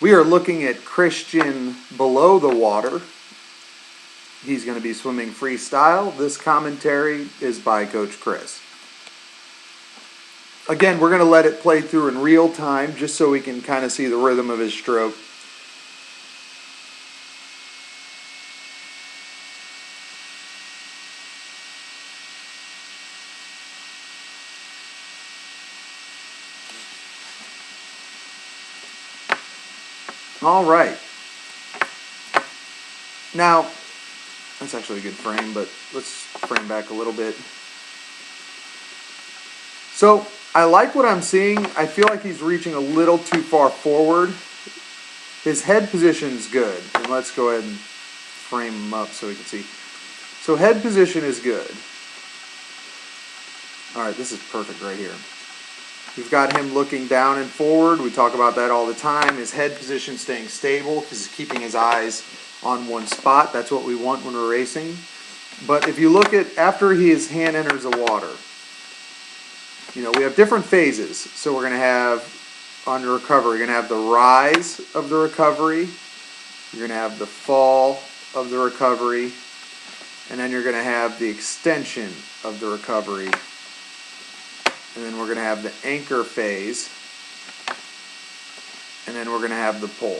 We are looking at Christian below the water. He's going to be swimming freestyle. This commentary is by Coach Chris. Again, we're going to let it play through in real time just so we can kind of see the rhythm of his stroke. All right. Now, that's actually a good frame, but let's frame back a little bit. So, I like what I'm seeing. I feel like he's reaching a little too far forward. His head position's good. And let's go ahead and frame him up so we can see. So, head position is good. All right, this is perfect right here. We've got him looking down and forward. We talk about that all the time. His head position staying stable because he's keeping his eyes on one spot. That's what we want when we're racing. But if you look at after his hand enters the water, you know, we have different phases. So we're going to have, on the recovery, we're going to have the rise of the recovery. You're going to have the fall of the recovery. And then you're going to have the extension of the recovery. And then we're going to have the anchor phase. And then we're going to have the pull.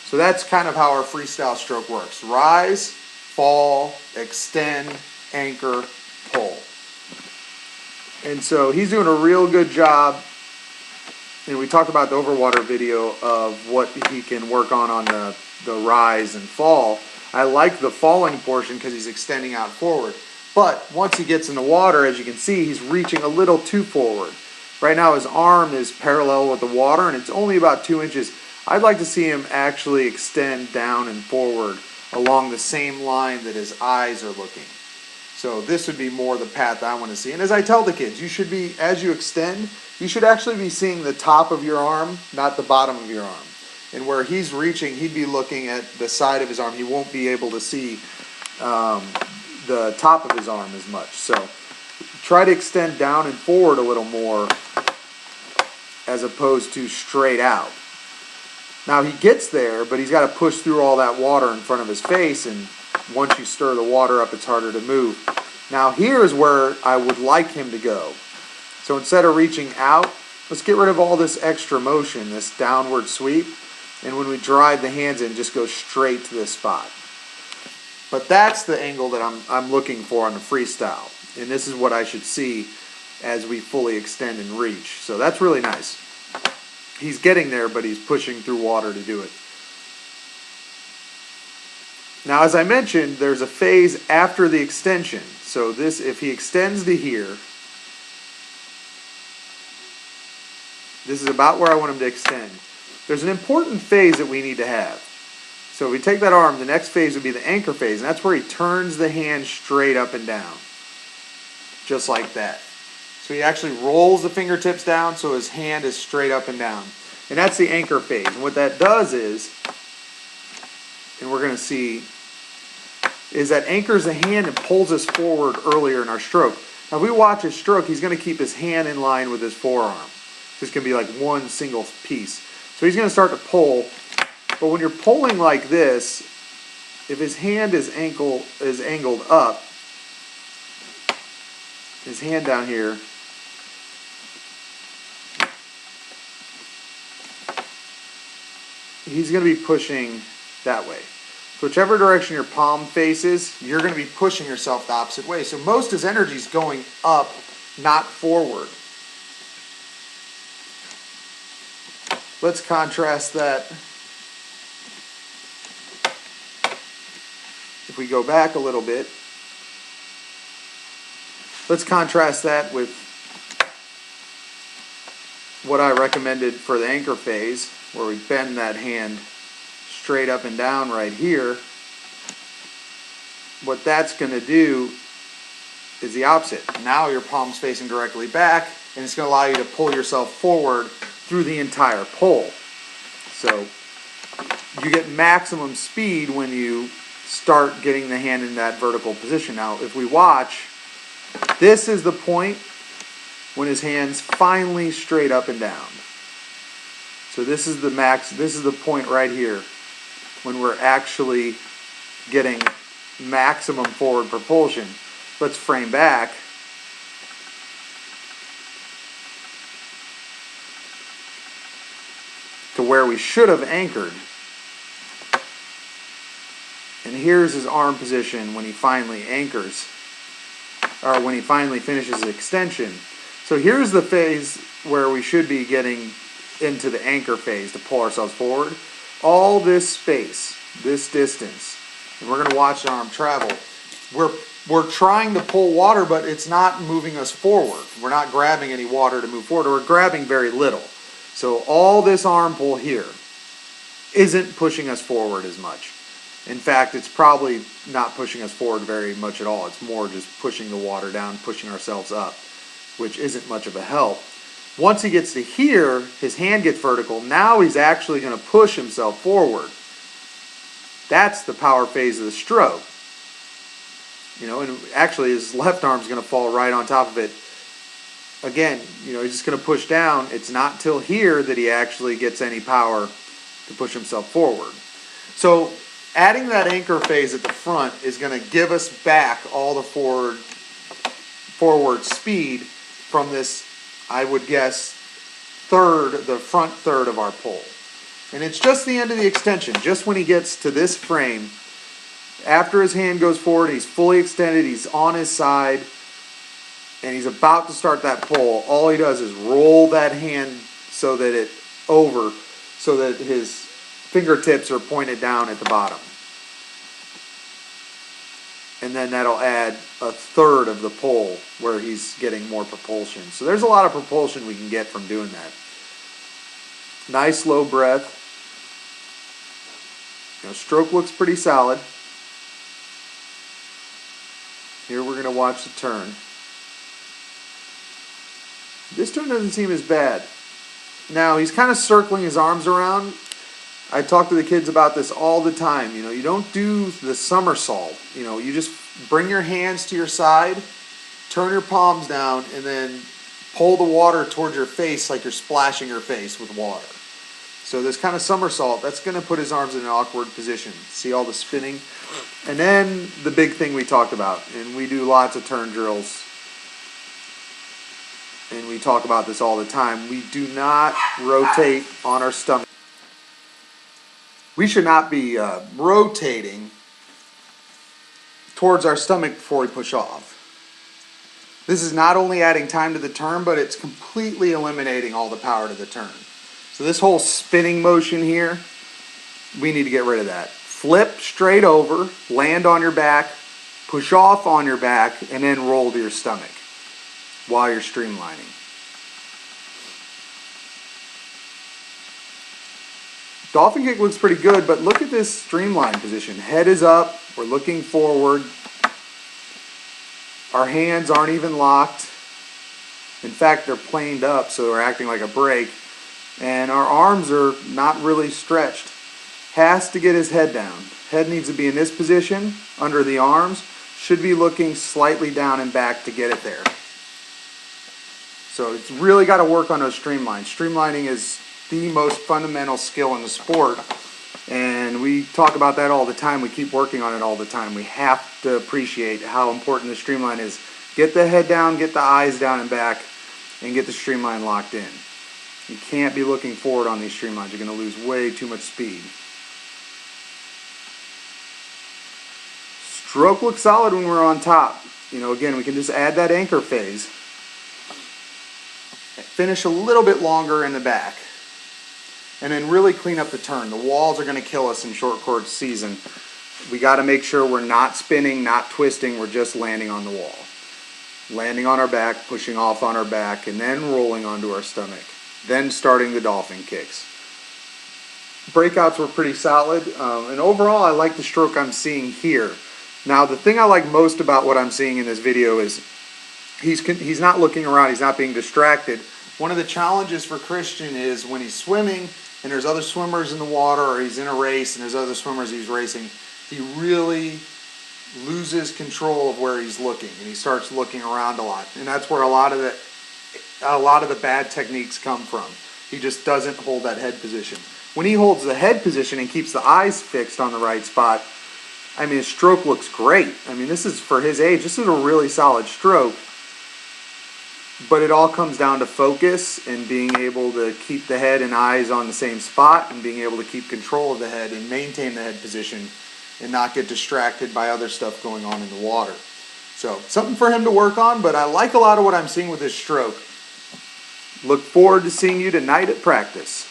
So that's kind of how our freestyle stroke works. Rise, fall, extend, anchor, pull. And so he's doing a real good job. And we talked about the overwater video of what he can work on the rise and fall. I like the falling portion because he's extending out forward. But once he gets in the water, as you can see, he's reaching a little too forward. Right now his arm is parallel with the water and it's only about 2 inches. I'd like to see him actually extend down and forward along the same line that his eyes are looking. So this would be more the path I want to see. And as I tell the kids, you should be, as you extend, you should actually be seeing the top of your arm, not the bottom of your arm. And where he's reaching, he'd be looking at the side of his arm. He won't be able to see the top of his arm as much. So try to extend down and forward a little more as opposed to straight out. Now he gets there, but he's got to push through all that water in front of his face, and once you stir the water up, it's harder to move. Now here is where I would like him to go. So instead of reaching out, let's get rid of all this extra motion, this downward sweep, and when we drive the hands in, just go straight to this spot. But that's the angle that I'm looking for on the freestyle. And this is what I should see as we fully extend and reach. So that's really nice. He's getting there, but he's pushing through water to do it. Now, as I mentioned, there's a phase after the extension. So this, if he extends to here, this is about where I want him to extend. There's an important phase that we need to have. So if we take that arm, the next phase would be the anchor phase, and that's where he turns the hand straight up and down. Just like that. So he actually rolls the fingertips down so his hand is straight up and down. And that's the anchor phase. And what that does is, and we're going to see, is that anchors the hand and pulls us forward earlier in our stroke. Now if we watch his stroke, he's going to keep his hand in line with his forearm. This can be like one single piece. So he's going to start to pull. But when you're pulling like this, if his hand is angled up, his hand down here, he's going to be pushing that way. So whichever direction your palm faces, you're going to be pushing yourself the opposite way. So most of his energy is going up, not forward. Let's contrast that. If we go back a little bit, let's contrast that with what I recommended for the anchor phase, where we bend that hand straight up and down right here. What that's going to do is the opposite. Now your palm's facing directly back, and it's going to allow you to pull yourself forward through the entire pull. So you get maximum speed when you start getting the hand in that vertical position. Now, if we watch, this is the point when his hand's finally straight up and down. So this is the max, this is the point right here when we're actually getting maximum forward propulsion. Let's frame back. To where we should have anchored. And here's his arm position when he finally anchors, or when he finally finishes the extension. So here's the phase where we should be getting into the anchor phase to pull ourselves forward. All this space, this distance, and we're going to watch the arm travel. We're trying to pull water, but it's not moving us forward. We're not grabbing any water to move forward. We're grabbing very little. So all this arm pull here isn't pushing us forward as much. In fact, it's probably not pushing us forward very much at all. It's more just pushing the water down, pushing ourselves up, which isn't much of a help. Once he gets to here, his hand gets vertical. Now he's actually going to push himself forward. That's the power phase of the stroke. You know, and actually his left arm's going to fall right on top of it. Again, you know, he's just going to push down. It's not till here that he actually gets any power to push himself forward. So adding that anchor phase at the front is going to give us back all the forward speed from this, I would guess, the front third of our pull. And it's just the end of the extension, just when he gets to this frame. After his hand goes forward, he's fully extended, he's on his side, and he's about to start that pull. All he does is roll that hand so that his fingertips are pointed down at the bottom. And then that'll add a third of the pull where he's getting more propulsion. So there's a lot of propulsion we can get from doing that. Nice low breath. You know, stroke looks pretty solid. Here we're going to watch the turn. This turn doesn't seem as bad. Now he's kind of circling his arms around. I talk to the kids about this all the time. You know, you don't do the somersault. You know, you just bring your hands to your side, turn your palms down, and then pull the water towards your face like you're splashing your face with water. So this kind of somersault, that's going to put his arms in an awkward position. See all the spinning? And then the big thing we talked about, and we do lots of turn drills, and we talk about this all the time. We do not rotate on our stomach. We should not be rotating towards our stomach before we push off. This is not only adding time to the turn, but it's completely eliminating all the power to the turn. So this whole spinning motion here, we need to get rid of that. Flip straight over, land on your back, push off on your back, and then roll to your stomach while you're streamlining. Dolphin kick looks pretty good, but look at this streamline position. Head is up, we're looking forward. Our hands aren't even locked. In fact, they're planed up, so they're acting like a brake. And our arms are not really stretched. Has to get his head down. Head needs to be in this position, under the arms. Should be looking slightly down and back to get it there. So it's really got to work on those streamlines. Streamlining is the most fundamental skill in the sport, and we talk about that all the time. We keep working on it all the time. We have to appreciate how important the streamline is. Get the head down, get the eyes down and back, and get the streamline locked in. You can't be looking forward on these streamlines. You're going to lose way too much speed. Stroke looks solid when we're on top. You know, again, we can just add that anchor phase. Finish a little bit longer in the back. And then really clean up the turn. The walls are going to kill us in short course season. We got to make sure we're not spinning, not twisting. We're just landing on the wall. Landing on our back, pushing off on our back, and then rolling onto our stomach. Then starting the dolphin kicks. Breakouts were pretty solid. And overall, I like the stroke I'm seeing here. Now, the thing I like most about what I'm seeing in this video is he's not looking around. He's not being distracted. One of the challenges for Christian is when he's swimming and there's other swimmers in the water, or he's in a race and there's other swimmers he's racing, he really loses control of where he's looking, and he starts looking around a lot. And that's where a lot of the bad techniques come from. He just doesn't hold that head position. When he holds the head position and keeps the eyes fixed on the right spot, I mean, his stroke looks great. I mean, this is, for his age, this is a really solid stroke. But it all comes down to focus and being able to keep the head and eyes on the same spot and being able to keep control of the head and maintain the head position and not get distracted by other stuff going on in the water. So, something for him to work on, but I like a lot of what I'm seeing with his stroke. Look forward to seeing you tonight at practice.